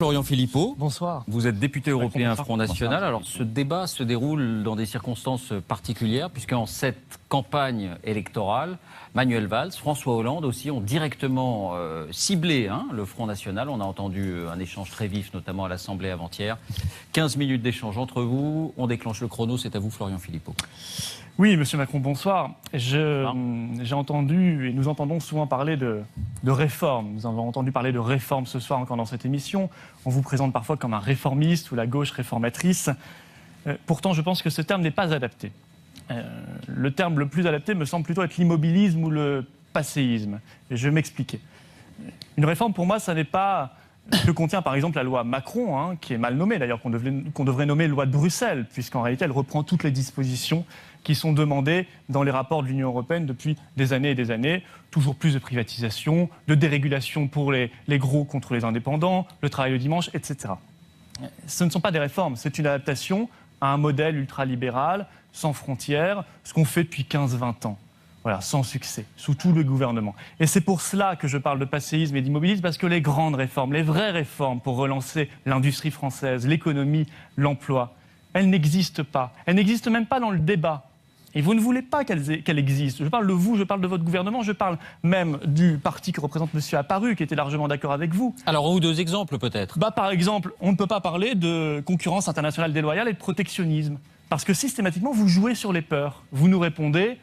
Florian Philippot. Bonsoir. Vous êtes député européen Front National. Alors ce débat se déroule dans des circonstances particulières puisqu'en cette campagne électorale, Manuel Valls, François Hollande aussi ont directement ciblé le Front National. On a entendu un échange très vif, notamment à l'Assemblée avant-hier. 15 minutes d'échange entre vous. On déclenche le chrono. C'est à vous, Florian Philippot. Oui, Monsieur Macron, bonsoir. J'ai entendu, et nous entendons souvent parler de réforme. Nous avons entendu parler de réforme ce soir encore dans cette émission. On vous présente parfois comme un réformiste ou la gauche réformatrice. Pourtant, je pense que ce terme n'est pas adapté. Le terme le plus adapté me semble plutôt être l'immobilisme ou le passéisme. Et je vais m'expliquer. Une réforme, pour moi, ça n'est pas ce que contient par exemple la loi Macron, qui est mal nommée d'ailleurs, qu'on devrait nommer loi de Bruxelles, puisqu'en réalité elle reprend toutes les dispositions qui sont demandées dans les rapports de l'Union européenne depuis des années et des années. Toujours plus de privatisation, de dérégulation pour les gros contre les indépendants, le travail le dimanche, etc. Ce ne sont pas des réformes, c'est une adaptation à un modèle ultralibéral, sans frontières, ce qu'on fait depuis 15-20 ans. Voilà, sans succès, sous tout le gouvernement. Et c'est pour cela que je parle de passéisme et d'immobilisme, parce que les grandes réformes, les vraies réformes pour relancer l'industrie française, l'économie, l'emploi, elles n'existent pas. Elles n'existent même pas dans le débat. Et vous ne voulez pas qu'elles existent. Je parle de vous, je parle de votre gouvernement, je parle même du parti que représente M. Apparu, qui était largement d'accord avec vous. Alors, ou deux exemples peut-être. Par exemple, on ne peut pas parler de concurrence internationale déloyale et de protectionnisme. Parce que systématiquement, vous jouez sur les peurs. Vous nous répondez,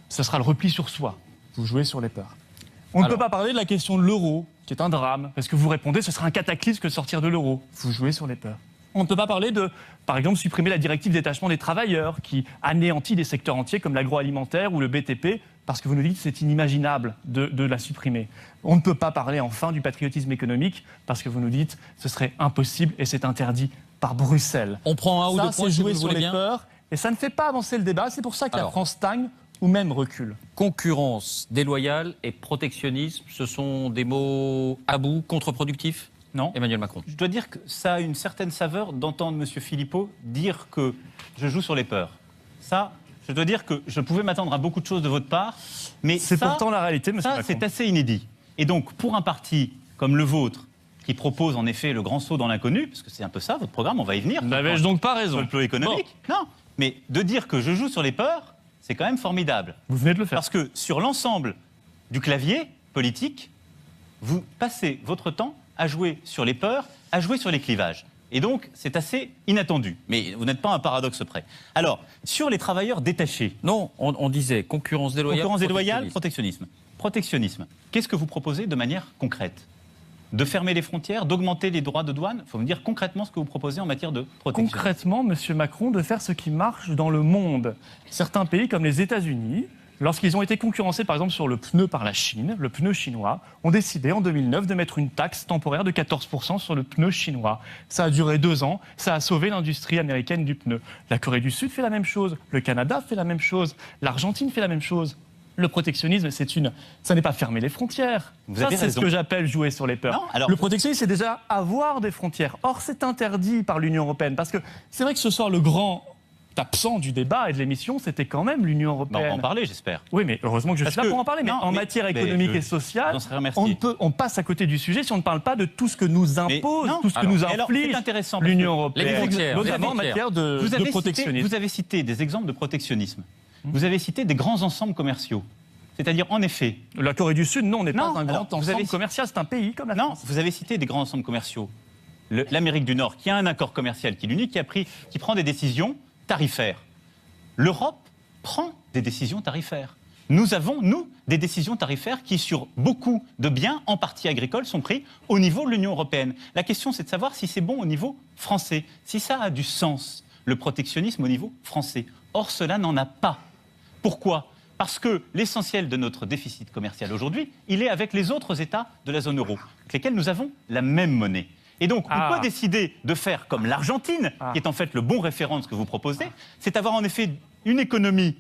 ce sera le repli sur soi. Vous jouez sur les peurs. On ne peut pas parler de la question de l'euro, qui est un drame, parce que vous répondez, ce sera un cataclysme que de sortir de l'euro. Vous jouez sur les peurs. On ne peut pas parler de, par exemple, supprimer la directive détachement des travailleurs, qui anéantit des secteurs entiers comme l'agroalimentaire ou le BTP, parce que vous nous dites que c'est inimaginable de la supprimer. On ne peut pas parler, enfin, du patriotisme économique, parce que vous nous dites que ce serait impossible et c'est interdit par Bruxelles. On prend un ou deux points, c'est jouer sur les peurs, et ça ne fait pas avancer le débat. C'est pour ça que la France stagne ou même recule. Concurrence déloyale et protectionnisme, ce sont des mots à bout, contre-productifs ? Non. Emmanuel Macron. Je dois dire que ça a une certaine saveur d'entendre M. Philippot dire que je joue sur les peurs. Ça, je dois dire que je pouvais m'attendre à beaucoup de choses de votre part, mais c'est pourtant la réalité, M. Macron. Ça, c'est assez inédit. Et donc, pour un parti comme le vôtre, qui propose en effet le grand saut dans l'inconnu, parce que c'est un peu ça, votre programme, on va y venir. N'avais-je donc pas raison? Sur le plan économique. Bon. Non, mais de dire que je joue sur les peurs, c'est quand même formidable. Vous venez de le faire. Parce que sur l'ensemble du clavier politique, vous passez votre temps à jouer sur les peurs, à jouer sur les clivages. Et donc, c'est assez inattendu. Mais vous n'êtes pas un paradoxe près. Alors, sur les travailleurs détachés... Non, on disait concurrence déloyale, concurrence déloyale, protectionnisme. Protectionnisme. Qu'est-ce que vous proposez de manière concrète? De fermer les frontières, d'augmenter les droits de douane? Il faut me dire concrètement ce que vous proposez en matière de protection. Concrètement, M. Macron, de faire ce qui marche dans le monde. Certains pays comme les États-Unis, lorsqu'ils ont été concurrencés par exemple sur le pneu par la Chine, le pneu chinois, ont décidé en 2009 de mettre une taxe temporaire de 14% sur le pneu chinois. Ça a duré 2 ans, ça a sauvé l'industrie américaine du pneu. La Corée du Sud fait la même chose, le Canada fait la même chose, l'Argentine fait la même chose. Le protectionnisme, ça n'est pas fermer les frontières. Ça, c'est ce que j'appelle jouer sur les peurs. Non, le protectionnisme, c'est déjà avoir des frontières. Or, c'est interdit par l'Union européenne. Parce que c'est vrai que ce soir, le grand absent du débat et de l'émission, c'était quand même l'Union européenne. On va en parler, j'espère. Oui, mais heureusement que je suis là pour en parler. Mais en matière économique et sociale, on passe à côté du sujet si on ne parle pas de tout ce que nous impose, tout ce que nous inflige l'Union européenne, notamment en matière de protectionnisme. Vous avez cité des exemples de protectionnisme. Vous avez cité des grands ensembles commerciaux. C'est-à-dire, en effet... La Corée du Sud, non, on n'est pas un grand ensemble commercial, c'est un pays comme la France. Non, vous avez cité des grands ensembles commerciaux. L'Amérique du Nord, qui a un accord commercial qui est l'unique, qui prend des décisions tarifaires. L'Europe prend des décisions tarifaires. Nous avons, nous, des décisions tarifaires qui, sur beaucoup de biens, en partie agricoles, sont pris au niveau de l'Union européenne. La question, c'est de savoir si c'est bon au niveau français, si ça a du sens, le protectionnisme au niveau français. Or, cela n'en a pas. Pourquoi ? Parce que l'essentiel de notre déficit commercial aujourd'hui, il est avec les autres États de la zone euro, avec lesquels nous avons la même monnaie. Et donc, on peut décider de faire comme l'Argentine, qui est en fait le bon référent de ce que vous proposez, c'est avoir en effet une économie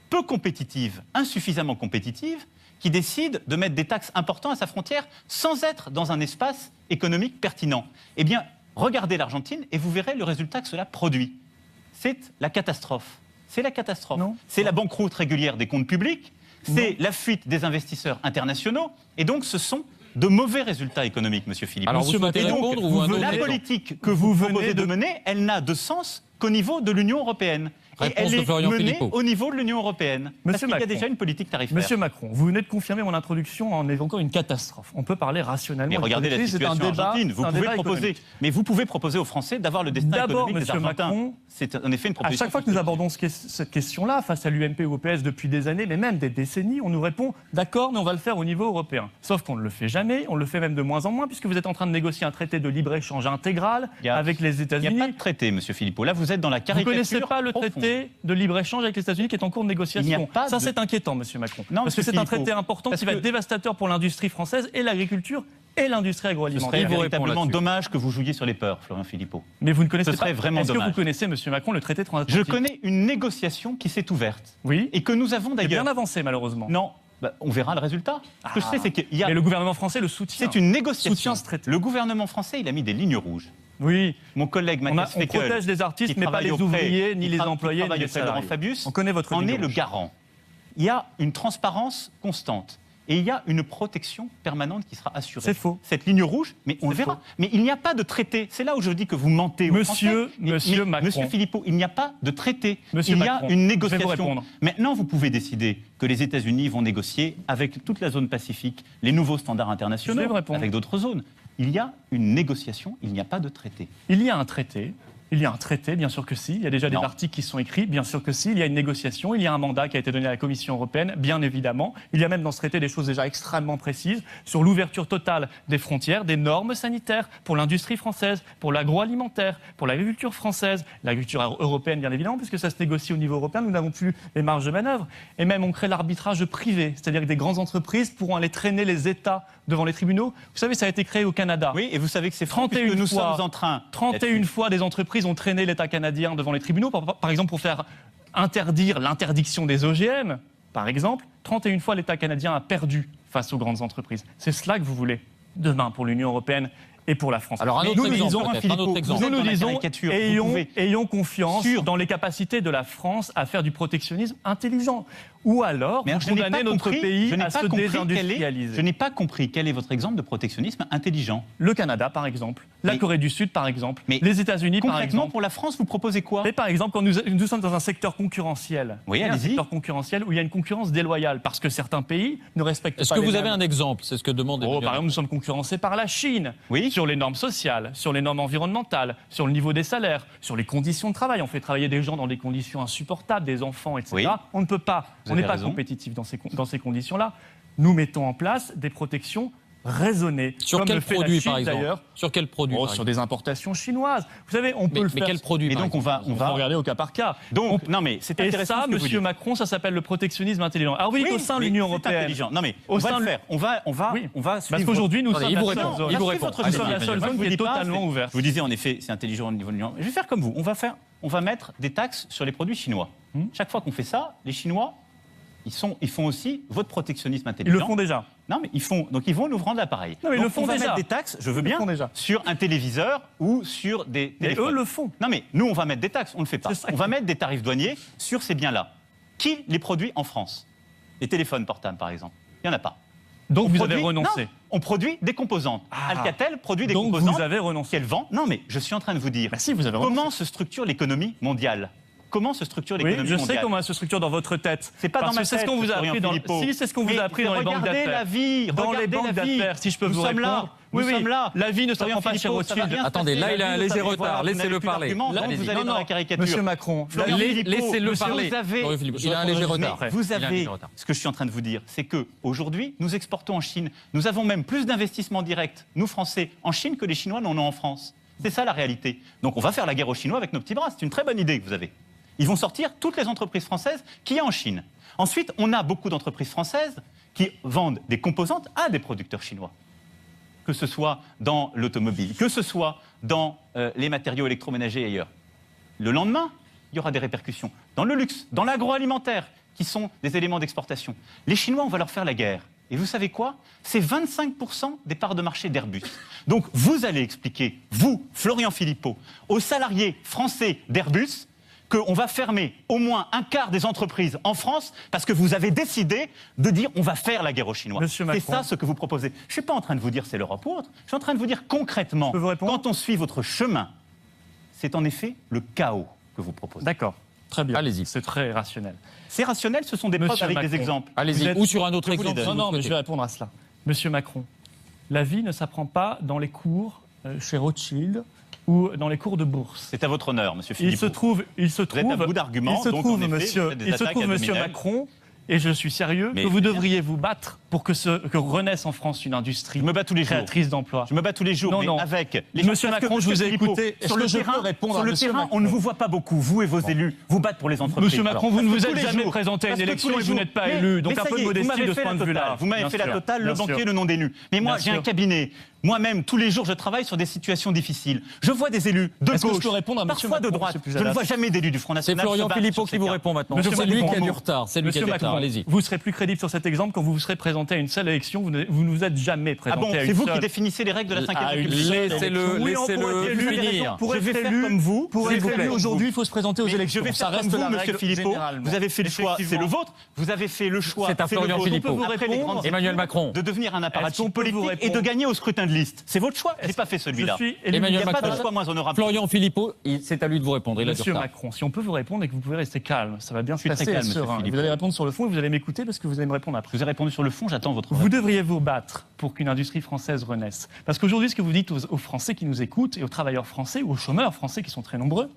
peu compétitive, insuffisamment compétitive, qui décide de mettre des taxes importantes à sa frontière sans être dans un espace économique pertinent. Eh bien, regardez l'Argentine et vous verrez le résultat que cela produit. C'est la catastrophe. C'est la catastrophe. C'est la banqueroute régulière des comptes publics, c'est la fuite des investisseurs internationaux, et donc ce sont de mauvais résultats économiques, Monsieur Philippe. Alors, vous souhaitez répondre ou un autre la élément politique que vous proposez de mener, elle n'a de sens qu'au niveau de l'Union européenne. Et Réponse elle de est Florian menée Philippot. au niveau de l'Union européenne. Parce qu'il y a Macron. déjà une politique tarifaire. Monsieur Macron, vous venez de confirmer mon introduction en évoquant une catastrophe. On peut parler rationnellement. Mais regardez la C'est un situation débat, argentine. c'est un débat économique. Vous pouvez proposer aux Français d'avoir le destin D'abord, économique des Monsieur Argentins. Macron, C'est en effet une à proposition. chaque fois que nous abordons cette question-là, face à l'UMP ou au PS depuis des années, mais même des décennies, on nous répond « d'accord, mais on va le faire au niveau européen ». Sauf qu'on ne le fait jamais, on le fait même de moins en moins, puisque vous êtes en train de négocier un traité de libre-échange intégral avec les Il n'y a États-Unis. pas de traité, Monsieur Philippot. Là, vous êtes dans la Vous ne caricature. connaissez pas le profonde. traité de libre-échange avec les États-Unis qui est en cours de Il négociation. n'y a pas Ça, de- c'est inquiétant, Monsieur Macron. Non, parce que Monsieur c'est un Philippot, traité important parce qui va que- être dévastateur pour l'industrie française et l'agriculture et l'industrie Ce serait agroalimentaire. vous répond véritablement là-dessus. dommage que vous jouiez sur les peurs, Florian Philippot. Mais vous ne connaissez Ce serait pas. vraiment Est-ce que dommage. vous connaissez, Monsieur Macron, le traité Je transatlantique? connais une négociation qui s'est ouverte Oui. et que nous avons C'est d'ailleurs. bien avancé, malheureusement. Non, on verra le résultat. Ce que je sais, c'est qu'il y a. Mais le gouvernement français le soutient. C'est une négociation. Soutient ce traité. Le gouvernement français, il a mis des lignes rouges. Oui. Mon collègue On Mathias Fekl, protège les artistes, qui mais pas travaille les auprès- ouvriers, ni qui les tra- qui employés, ni travaille les auprès de Laurent salariés. Fabius, On connaît votre en ligne est le rouge. garant. Il y a une transparence constante. Et il y a une protection permanente qui sera assurée. C'est faux. Cette ligne rouge, mais on le C'est verra. faux. Mais il n'y a pas de traité. C'est là où je dis que vous mentez aux Monsieur- Français. Monsieur Macron. Monsieur Philippot, il n'y a pas de traité. Monsieur il y Macron, a une je vais vous négociation. répondre. Maintenant, vous pouvez décider que les États-Unis vont négocier avec toute la zone Pacifique les nouveaux standards Je vais internationaux, vous répondre. avec d'autres zones. Il y a une négociation, il n'y a pas de traité. Il y a un traité. Il y a un traité, bien sûr que si. Il y a déjà des Non. articles qui sont écrits, bien sûr que si. Il y a une négociation, il y a un mandat qui a été donné à la Commission européenne, bien évidemment. Il y a même dans ce traité des choses déjà extrêmement précises sur l'ouverture totale des frontières, des normes sanitaires pour l'industrie française, pour l'agroalimentaire, pour l'agriculture française, l'agriculture européenne, bien évidemment, puisque ça se négocie au niveau européen. Nous n'avons plus les marges de manœuvre. Et même, on crée l'arbitrage privé, c'est-à-dire que des grandes entreprises pourront aller traîner les États devant les tribunaux. Vous savez, ça a été créé au Canada. Oui, et vous savez que c'est faux, 31 puisque nous fois, sommes en train. 31 fois, des entreprises ont traîné l'État canadien devant les tribunaux, par exemple pour faire interdire l'interdiction des OGM, par exemple. 31 fois, l'État canadien a perdu face aux grandes entreprises. C'est cela que vous voulez demain pour l'Union européenne et pour la France. Alors, un Mais autre nous, nous exemple, disons, peut-être, un autre exemple. Vous êtes nous dans la disons, caricature, vous ayons, pouvez- confiance Sûr. dans les capacités de la France à faire du protectionnisme intelligent. Ou alors, Mais vous alors, je n'ai condamnez pas notre compris- pays je n'ai à pas se compris quel est- désindustrialiser. Je n'ai pas compris quel est votre exemple de protectionnisme intelligent. Le Canada, par exemple. La Mais- Corée du Sud, par exemple. Mais Les États-Unis, par Concrètement, exemple. pour la France, vous proposez quoi? Mais par exemple, quand nous sommes dans un secteur concurrentiel, Oui, il y a un allez-y. secteur concurrentiel où il y a une concurrence déloyale parce que certains pays ne respectent Est-ce pas que les vous mêmes- avez un exemple? C'est ce que demande Oh, Emmanuel par exemple, nous sommes concurrencés par la Chine Oui. sur les normes sociales, sur les normes environnementales, sur le niveau des salaires, sur les conditions de travail. On fait travailler des gens dans des conditions insupportables, des enfants, etc. Oui. On ne peut pas, Vous on n'est avez pas raison. compétitif dans ces conditions-là. Nous mettons en place des protections raisonnées. Sur comme quel le fait la produit, Chine, par exemple? d'ailleurs. Sur quel produit Oh, par sur exemple des importations chinoises. Vous savez, on peut le mais faire. quel produit Et par donc, exemple on On va. va regarder au cas par cas. Donc, non, mais c'est Et intéressant. ça, ce que vous Monsieur dites. Macron, ça s'appelle le protectionnisme intelligent. Alors oui, Oui, au sein de mais l'Union c'est européenne. intelligent. Non, mais Au on va sein le de- faire. On va Oui. suivre. Parce qu'aujourd'hui, nous Attendez, sommes il vous la répond. seule zone- Il vous on va répond. suivre votre Allez-y, Nous sommes la seule Moi, je zone vous qui dis est pas, totalement c'est- ouverte. Je vous disais, en effet, c'est intelligent au niveau de l'Union. Je vais faire comme vous. On va mettre des taxes sur les produits chinois. Chaque fois qu'on fait ça, les Chinois, ils font aussi votre protectionnisme Ils intelligent. le font déjà. Non, mais donc ils vont nous rendre l'appareil. Non, mais ils Donc, le font on va déjà. mettre des taxes, je veux Ils le bien, font déjà. sur un téléviseur ou sur des Mais téléphones. eux le font. Non, mais nous, on va mettre des taxes, on ne le fait pas. C'est ça. On va mettre des tarifs douaniers sur ces biens-là. Qui les produit en France? Les téléphones portables, par exemple. Il n'y en a pas. Donc On vous produit- avez renoncé. Non, on produit des composantes. Ah. Alcatel produit des Donc composantes vous avez renoncé. qu'elle vend. Non, mais je suis en train de vous dire. Bah si, vous avez renoncé. Comment se structure l'économie mondiale? Comment se structure Oui, l'économie je mondiale? sais comment elle se structure dans votre tête. C'est pas Parce dans ma que c'est ce tête, qu'on vous a Florian appris dans Philippot. Si, c'est ce qu'on vous Mais a appris dans les banques regardez d'affaires. la vie, Dans les regardez banques la vie. d'affaires, si je peux Nous vous sommes là. répondre. Nous Oui, oui. sommes là. La vie ne Florian s'apprend pas chez Philippot, ça va Rothschild. rien se Attendez, passer, là, la il a un vie ne léger s'apprend retard. pas. Vous n'avez Laissez-le plus parler. d'arguments, donc Allez-y. vous allez Non, dans la non. caricature. Monsieur Macron, Florian Philippot, Laissez-le monsieur, parler. vous avez- Florian Philippot, il a un léger retard. Vous Il a un avez, léger retard. ce que je suis en train de vous dire, c'est que aujourd'hui, nous exportons en Chine. Nous avons même plus d'investissements directs, nous Français, en Chine que les Chinois n'en ont en France. C'est ça la réalité. Donc on va faire la guerre aux Chinois avec nos petits bras. C'est une très bonne idée que vous avez. Ils vont sortir toutes les entreprises françaises qu'il y a en Chine. Ensuite, on a beaucoup d'entreprises françaises qui vendent des composantes à des producteurs chinois. Que ce soit dans l'automobile, que ce soit dans les matériaux électroménagers et ailleurs. Le lendemain, il y aura des répercussions dans le luxe, dans l'agroalimentaire, qui sont des éléments d'exportation. Les Chinois, on va leur faire la guerre. Et vous savez quoi? C'est 25% des parts de marché d'Airbus. Donc vous allez expliquer, vous, Florian Philippot, aux salariés français d'Airbus, qu'on va fermer au moins un quart des entreprises en France parce que vous avez décidé de dire on va faire la guerre aux Chinois. C'est ça ce que vous proposez. Je ne suis pas en train de vous dire c'est l'Europe ou autre. Je suis en train de vous dire concrètement, quand on suit votre chemin, c'est en effet le chaos que vous proposez. D'accord, très bien. Allez-y. C'est très rationnel. C'est rationnel, ce sont des preuves avec des exemples. Allez-y, ou sur un autre exemple. Non, mais je vais répondre à cela. Monsieur Macron, la vie ne s'apprend pas dans les cours chez Rothschild ou dans les cours de bourse. C'est à votre honneur, monsieur Philippot. Il se trouve, vous êtes à bout d'arguments, donc en effet, vous faites des attaques ad monsieur hominem. Macron, et je suis sérieux, Mais que vous c'est bien. devriez vous battre pour que renaisse en France une industrie Je me bats tous les jours. créatrice d'emplois. Je me bats tous les jours, Non, mais non. avec les Monsieur gens. Parce que, Macron, je vous ai Philippot, écouté. Est-ce Sur que le je peux terrain, répondre sur à le monsieur terrain, Macron on ne vous voit pas beaucoup, vous et vos élus, vous battre pour les entreprises. Monsieur Macron, vous ne vous êtes Parce que tous les jamais jours, présenté à une parce que élection tous et les vous jours. n'êtes pas élu. Donc Mais un ça peu y de est, modestie de ce point de vue-là. Vous m'avez fait la totale, le banquier, le non-élu. Mais moi, Bien j'ai un sûr. cabinet. Moi-même, tous les jours, je travaille sur des situations difficiles. Je vois des élus de Est-ce que je gauche, peux répondre à monsieur parfois de Macron, droite. monsieur Je ne Pujadas vois jamais d'élus du Front C'est National. Florian se battre Philippot sur qui ces vous cas. répond maintenant. Monsieur C'est lui Macron, qui a du retard. C'est lui qui a Monsieur du retard. Macron, Allez-y. vous serez plus crédible sur cet exemple quand vous vous serez présenté à une seule élection. Vous ne vous êtes jamais Ah présenté bon, à une c'est vous seule. qui définissez les règles de la 5e à une République. seule Laissez-le élection. Oui, on pourrait être élu. finir. Pour Je être vais faire élu, comme vous. Pour Je vais être faire élu comme aujourd'hui, vous. il faut se présenter aux Mais élections. je vais Ça faire reste comme la vous, monsieur règle Philippot. généralement. Vous avez fait le choix, c'est le vôtre. Vous avez fait le choix, C'est à le Florian vôtre. Philippot. Après les grandes Emmanuel études, Macron. de devenir un Est-ce apparatchik qu'on peut vous politique et de répondre gagner au scrutin de liste. C'est votre choix. J'ai pas fait celui-là. Je suis élu. Il n'y Emmanuel a pas de Macron. choix moins honorable. Florian Philippot, c'est à lui de vous répondre. Il a du Monsieur retard. Macron, si on peut vous répondre et que vous pouvez rester calme, ça va bien se suis très passer. calme, monsieur serein. Philippot. Vous allez répondre sur le fond et vous allez m'écouter parce que vous allez me répondre Je après. vous ai répondu sur le fond, j'attends votre Vous devriez vous battre pour qu'une industrie française renaisse. Parce qu'aujourd'hui, ce que vous dites aux Français qui nous écoutent et aux travailleurs français ou aux chômeurs français qui sont très nombreux,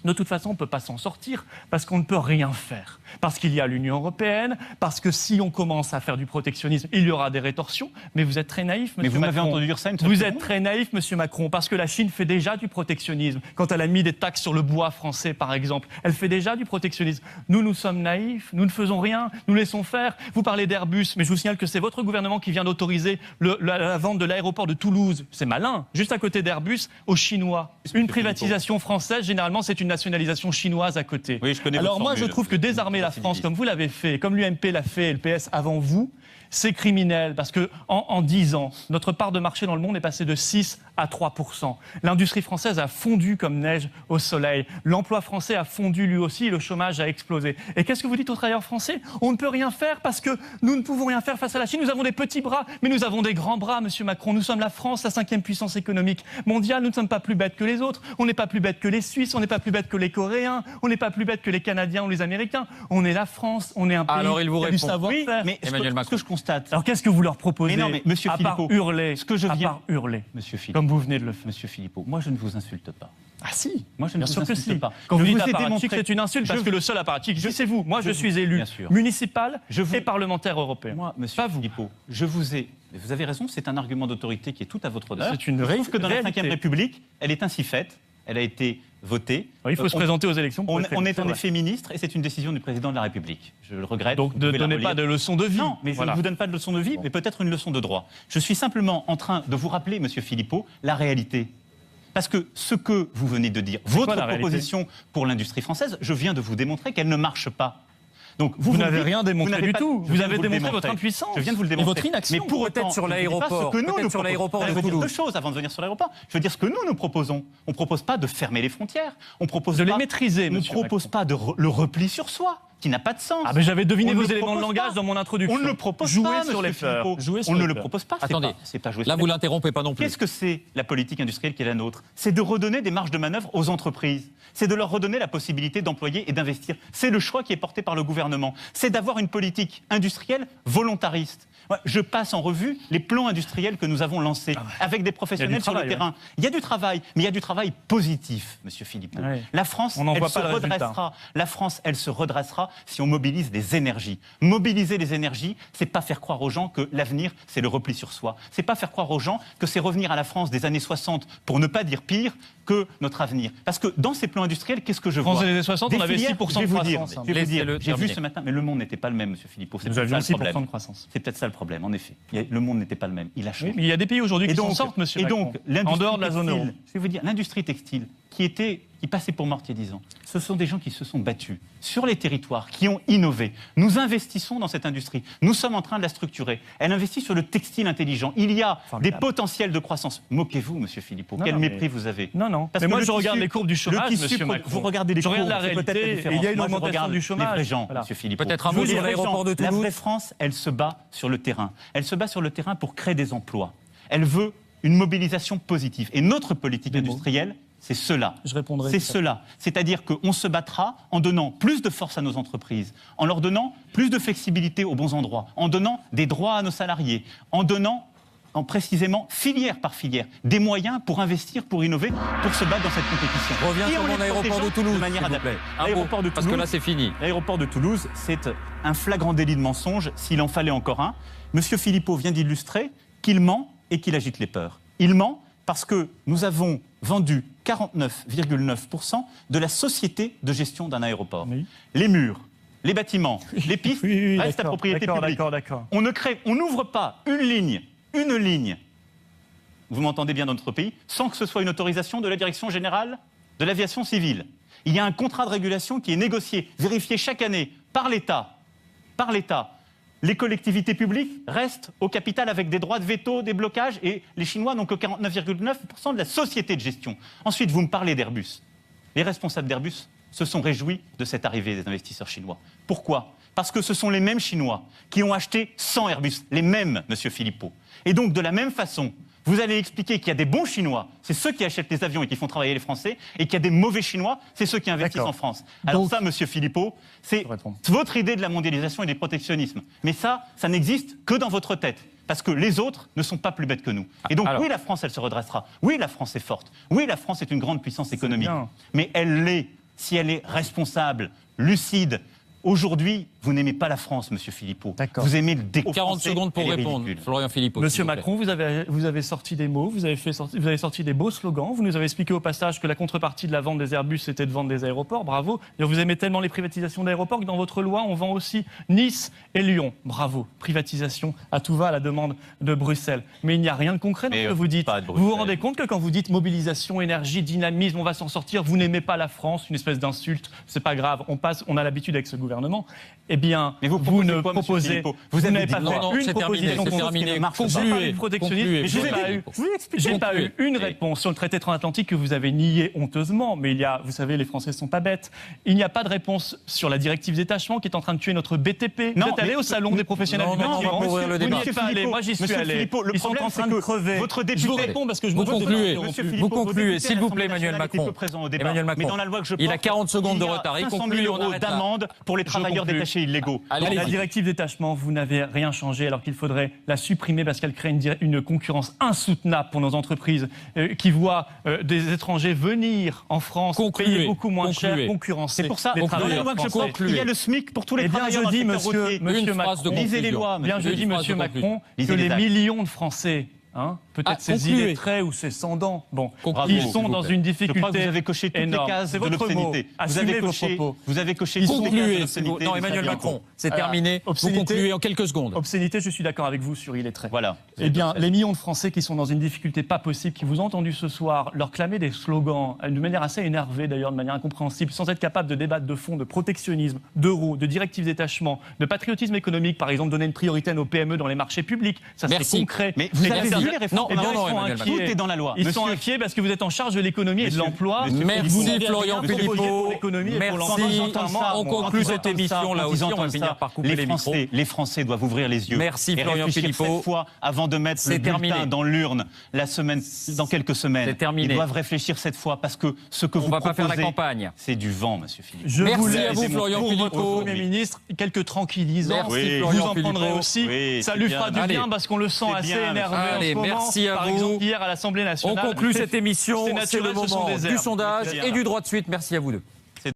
de toute façon, on ne peut pas s'en sortir parce qu'on ne peut rien faire. Parce qu'il y a l'Union européenne, parce que si on commence à faire du protectionnisme, il y aura des rétorsions. Mais vous êtes très naïf, monsieur Mais vous m'avez Macron. entendu dire ça une seule Vous seconde êtes très naïf, monsieur Macron, parce que la Chine fait déjà du protectionnisme. Quand elle a mis des taxes sur le bois français, par exemple, elle fait déjà du protectionnisme. Nous sommes naïfs, nous ne faisons rien, nous laissons faire. Vous parlez d'Airbus, mais je vous signale que c'est votre gouvernement qui vient d'autoriser la vente de l'aéroport de Toulouse. C'est malin, juste à côté d'Airbus, aux Chinois. Une privatisation française, généralement, c'est une nationalisation chinoise à côté. Oui, je connais Alors votre moi, je formule. trouve que désarmer la France, comme vous l'avez fait, comme l'UMP l'a fait et le PS avant vous, c'est criminel parce que en 10 ans, notre part de marché dans le monde est passée de 6 à 3%. L'industrie française a fondu comme neige au soleil. L'emploi français a fondu lui aussi et le chômage a explosé. Et qu'est-ce que vous dites aux travailleurs français? On ne peut rien faire parce que nous ne pouvons rien faire face à la Chine. Nous avons des petits bras, mais nous avons des grands bras, monsieur Macron. Nous sommes la France, la 5e puissance économique mondiale. Nous ne sommes pas plus bêtes que les autres. On n'est pas plus bêtes que les Suisses. On n'est pas plus bêtes que les Coréens. On n'est pas plus bêtes que les Canadiens ou les Américains. On est la France. On est un pays Alors, il vous qui a du répond. savoir-faire. Mais Emmanuel ce Macron. que je constate, Alors qu'est-ce que vous leur proposez? Mais non, mais monsieur à part Philippot, hurler, ce que je à viens- part hurler, monsieur Philippot, comme vous venez de le faire. Monsieur Philippot, moi je ne vous insulte pas. Ah si, Moi, je ne bien vous sûr que insulte si. pas. Quand Je vous dites vous ai apparatchik, démontré- c'est une insulte parce Je- que le seul apparatchik, c'est vous. Moi, je suis élu bien sûr. municipal Je vous- et parlementaire européen. Moi, monsieur Pas vous. Philippot, vous avez raison, c'est un argument d'autorité qui est tout à votre honneur. C'est une Je trouve que dans la réalité. 5e République, elle est ainsi faite, elle a été votée. Il faut se présenter aux élections. pour On, être élu, on est c'est en vrai. effet ministre et c'est une décision du président de la République. Je le regrette. Donc vous ne pouvez la donnez relire. pas de leçons de vie. Non, mais je Voilà. ne vous donne pas de leçon de vie, mais peut-être une leçon de droit. Je suis simplement en train de vous rappeler, monsieur Philippot, la réalité. Parce que ce que vous venez de dire, votre quoi, la réalité proposition pour l'industrie française, je viens de vous démontrer qu'elle ne marche pas. Donc Vous me n'avez dites, rien démontré n'avez du pas- tout. je Vous viens avez de vous le démontré démontrer. votre impuissance. Je viens de vous le Et démontrer. votre inaction. Mais pour Peut-être autant, sur je ne dis pas l'aéroport, ce que nous, peut-être nous sur l'aéroport proposons. de Je veux dire Toulouse. deux choses avant de venir sur l'aéroport. Je veux dire ce que nous proposons. On ne propose pas de fermer les frontières. On propose De les pas- maîtriser, On ne monsieur propose pas de le repli sur soi, qui n'a pas de sens. Ah ben j'avais deviné On ne vos le éléments de propose langage pas. dans mon introduction. On ne le propose Jouer pas, sur monsieur les peurs. Philippot. Jouer sur On les ne le peurs. propose pas. Attendez, C'est pas jouer sur là les vous peurs. l'interrompez pas non plus. Qu'est-ce que c'est la politique industrielle qui est la nôtre? C'est de redonner des marges de manœuvre aux entreprises. C'est de leur redonner la possibilité d'employer et d'investir. C'est le choix qui est porté par le gouvernement. C'est d'avoir une politique industrielle volontariste. Ouais, je passe en revue les plans industriels que nous avons lancés avec des professionnels sur le travail, terrain. Il y a du travail, mais il y a du travail positif, monsieur Philippot. Ouais. La France, On n'en elle voit se pas le résultat. redressera. La France, elle se redressera si on mobilise les énergies. Mobiliser les énergies, c'est pas faire croire aux gens que l'avenir, c'est le repli sur soi. C'est pas faire croire aux gens que c'est revenir à la France des années 60, pour ne pas dire pire, que notre avenir. Parce que dans ces plans industriels, qu'est-ce que je vois? France des années 60, on Des avait filières, 6% je vais de vous dire, croissance. je vais vous dire, Laissez-le j'ai vu terminer. ce matin, mais le monde n'était pas le même, monsieur Philippot. C'est Nous peut-être ça avions le 6% problème. de croissance. C'est peut-être ça le problème, en effet. Le monde n'était pas le même. Il a changé. Oui, mais il y a des pays aujourd'hui qui s'en sortent, monsieur et Macron. donc, l'industrie En dehors de la zone euro. textile, je vais vous dire, l'industrie textile, qui était qui passaient pour mortier-disant. Ce sont des gens qui se sont battus sur les territoires, qui ont innové. Nous investissons dans cette industrie. Nous sommes en train de la structurer. Elle investit sur le textile intelligent. Il y a des potentiels de croissance. Moquez-vous, monsieur Philippot. Quel mépris vous avez. Non. Parce mais que moi, le je regarde tissu- les courbes du chômage, le tissu, monsieur Macron. vous regardez les Je regarde courbes, la c'est peut-être réalité, la différence. il y a une Moi, je augmentation regarde du chômage. Les vrais gens, Voilà. monsieur Philippot. Peut-être un mot Les sur vrais l'aéroport gens. de Toulouse. La vraie France, elle se bat sur le terrain. Elle se bat sur le terrain pour créer des emplois. Elle veut une mobilisation positive. Et notre politique industrielle, c'est cela. Je répondrai. C'est cela. C'est-à-dire qu'on se battra en donnant plus de force à nos entreprises, en leur donnant plus de flexibilité aux bons endroits, en donnant des droits à nos salariés, en donnant précisément, filière par filière, des moyens pour investir, pour innover, pour se battre dans cette compétition. Reviens Et sur en mon les aéroport de protégeant Toulouse, de manière s'il vous adaptée. plaît. L'aéroport de Parce que Toulouse, là, c'est fini. L'aéroport de Toulouse, c'est un flagrant délit de mensonge, s'il en fallait encore un. Monsieur Philippot vient d'illustrer qu'il ment et qu'il agite les peurs. Il ment parce que nous avons vendu 49,9% de la société de gestion d'un aéroport. Oui. Les murs, les bâtiments, les pistes restent à d'accord, propriété publique. D'accord. On n'ouvre pas une ligne, vous m'entendez bien dans notre pays, sans que ce soit une autorisation de la Direction générale de l'aviation civile. Il y a un contrat de régulation qui est négocié, vérifié chaque année par l'État. Les collectivités publiques restent au capital avec des droits de veto, des blocages, et les Chinois n'ont que 49,9% de la société de gestion. Ensuite, vous me parlez d'Airbus. Les responsables d'Airbus se sont réjouis de cette arrivée des investisseurs chinois. Pourquoi ? Parce que ce sont les mêmes Chinois qui ont acheté 100 Airbus, les mêmes, monsieur Philippot. Et donc, de la même façon, vous allez expliquer qu'il y a des bons Chinois, c'est ceux qui achètent les avions et qui font travailler les Français, et qu'il y a des mauvais Chinois, c'est ceux qui investissent en France. Alors Donc, ça, monsieur Philippot, c'est votre idée de la mondialisation et du protectionnisme. Mais ça n'existe que dans votre tête. Parce que les autres ne sont pas plus bêtes que nous. Et donc, oui, la France, elle se redressera. Oui, la France est forte. Oui, la France est une grande puissance économique. Mais elle l'est si elle est responsable, lucide. Aujourd'hui, vous n'aimez pas la France, monsieur Philippot. Vous aimez le décor. 40 secondes pour répondre, Florian Philippot. Monsieur Macron, vous avez sorti des mots, vous avez sorti des beaux slogans. Vous nous avez expliqué au passage que la contrepartie de la vente des Airbus, c'était de vendre des aéroports. Bravo. Et vous aimez tellement les privatisations d'aéroports que dans votre loi, on vend aussi Nice et Lyon. Bravo. Privatisation à tout va à la demande de Bruxelles. Mais il n'y a rien de concret dans ce que vous dites. Vous vous rendez compte que quand vous dites mobilisation, énergie, dynamisme, on va s'en sortir, vous n'aimez pas la France, une espèce d'insulte, c'est pas grave. On a l'habitude avec ce gouvernement. Eh bien, mais vous ne quoi, proposez, vous n'avez dit pas non, fait non, une c'est terminé, proposition c'est terminé. concluez, protectionnisme. J'ai pas eu une Oui. réponse sur le traité transatlantique que vous avez nié honteusement, mais il y a, vous savez, les Français sont pas bêtes. Il n'y a pas de réponse sur la directive détachement qui est en train de tuer notre BTP. Vous êtes allé au salon des professionnels du non, bâtiment. on va ouvrir le Vous débat. n'y êtes pas allé, moi j'y suis allé. Ils sont en train de crever. Votre député, Je vous réponds parce que je Vous me pose concluez, des questions. vous concluez, s'il vous plaît, Emmanuel Macron. Emmanuel Macron. Mais dans la loi que je Il a porte, 40 secondes de il y a retard. Il 500 conclut, 000 on euros arrête là. d'amende pour les travailleurs conclus. détachés illégaux. Allez, La directive détachement, vous n'avez rien changé alors qu'il faudrait la supprimer parce qu'elle crée une concurrence insoutenable pour nos entreprises qui voient des étrangers venir en France, payer beaucoup moins cher, concurrencer. C'est pour ça, les dans la travailleurs loi que je français. porte, il y a le SMIC pour tous les Eh bien, travailleurs je dis, dans le secteur routier. monsieur Une phrase de Macron, lisez les lois, bien, je monsieur. dis, Une phrase monsieur de Macron, Lisez que les les actes. millions de Français, peut-être ces concluez. illettrés ou ces sans-dents, Concluez, ils s'il sont vous dans plaît. une Je difficulté crois que vous avez coché toutes énorme. les cases C'est de votre l'obscénité. mot. Vous Assumez avez vos coché, propos. vous avez coché Ils toutes sont les cases de Concluez. l'obscénité. Non, de Emmanuel Fabien Macron, Rouault. c'est terminé. Vous obscénité. concluez en quelques secondes. Obscénité, je suis d'accord avec vous sur illettré. Voilà. Eh bien, les millions de Français qui sont dans une difficulté pas possible, qui vous ont entendu ce soir leur clamer des slogans, de manière assez énervée d'ailleurs, de manière incompréhensible, sans être capable de débattre de fond, de protectionnisme, d'euros, de directives détachement, de patriotisme économique, par exemple donner une priorité à nos PME dans les marchés publics, ça serait Merci. concret. Mais vous avez Merci. vu les réformes? Non, Eh bien, non, ils sont Emmanuel inquiets. Tout est dans la loi. Ils sont Monsieur- inquiets parce que vous êtes en charge de l'économie et de l'emploi. Merci, Vous n'avez Florian rien proposé Philippot. pour l'économie et pour Merci. l'emploi. On conclut cette émission là aussi. On va finir par couper les micros. Les Français doivent ouvrir les yeux. Merci, et Florian réfléchir Philippot. cette fois avant de mettre C'est le bulletin terminé. dans l'urne dans quelques semaines. C'est terminé. Ils doivent réfléchir cette fois parce que ce que On vous va pas proposez, faire la campagne. c'est du vent, monsieur Philippe. Je Merci voulais, à vous, Florian pour votre Philippot. Premier ministre, quelques tranquillisants. Merci, Oui. Vous Florian en prendrez Philippot. aussi. Oui, Ça c'est lui bien. fera du Allez. bien parce qu'on le sent C'est assez bien, énervé Allez, en ce moment. merci à Par vous. exemple, hier à l'Assemblée On nationale. conclut cette émission. Ces C'est le naturels se sont moment déserts. du sondage Très bien. et du droit de suite. Merci à vous deux.